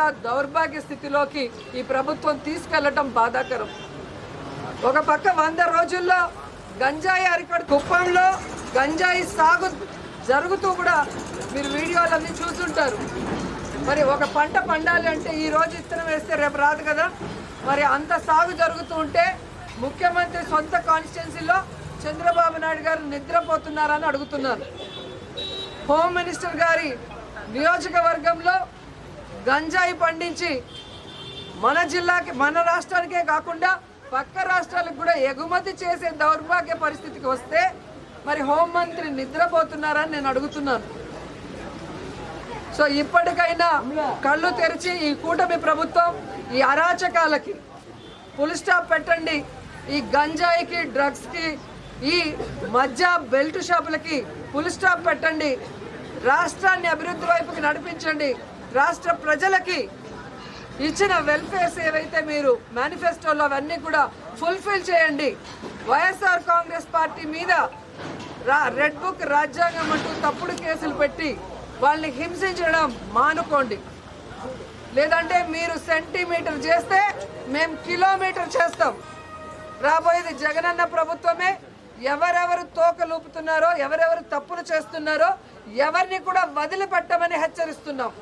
చాలా దౌర్భాగ్య స్థితిలోకి ఈ ప్రభుత్వం తీసుకెళ్లటం బాధాకరం. ఒక పక్క 100 రోజుల్లో గంజాయి అరికట్టు, కుప్పంలో గంజాయి సాగు జరుగుతూ కూడా మీరు వీడియోలన్నీ చూస్తుంటారు. మరి ఒక పంట పండాలి అంటే ఈ రోజు విత్తనం వేస్తే రేపు రాదు కదా. మరి అంత సాగు జరుగుతూ ఉంటే ముఖ్యమంత్రి సొంత కాన్స్టిట్యున్సీలో చంద్రబాబు నాయుడు గారు నిద్రపోతున్నారని అడుగుతున్నారు. హోమ్ మినిస్టర్ గారి నియోజకవర్గంలో గంజాయి పండించి మన జిల్లాకి, మన రాష్ట్రానికే కాకుండా పక్క రాష్ట్రాలకు కూడా ఎగుమతి చేసే దౌర్భాగ్య పరిస్థితికి వస్తే మరి హోంమంత్రి నిద్రపోతున్నారని నేను అడుగుతున్నాను. సో ఇప్పటికైనా కళ్ళు తెరిచి ఈ కూటమి ప్రభుత్వం ఈ అరాచకాలకి ఫుల్ స్టాప్ పెట్టండి. ఈ గంజాయికి, డ్రగ్స్కి, ఈ మధ్య బెల్ట్ షాపులకి ఫుల్ స్టాప్ పెట్టండి. రాష్ట్రాన్ని అభివృద్ధి వైపుకి నడిపించండి. రాష్ట్ర ప్రజలకి ఇచ్చిన వెల్ఫేర్స్ ఏవైతే మీరు మేనిఫెస్టోలో అవన్నీ కూడా ఫుల్ఫిల్ చేయండి. వైఎస్ఆర్ కాంగ్రెస్ పార్టీ మీద రెడ్ బుక్ రాజ్యాంగం అంటూ తప్పుడు కేసులు పెట్టి వాళ్ళని హింసించడం మానుకోండి. లేదంటే మీరు సెంటీమీటర్ చేస్తే మేము కిలోమీటర్ చేస్తాం. రాబోయేది జగనన్న ప్రభుత్వమే. ఎవరెవరు తోకలూపుతున్నారో, ఎవరెవరు తప్పులు చేస్తున్నారో ఎవరిని కూడా వదిలిపెట్టమని హెచ్చరిస్తున్నాం.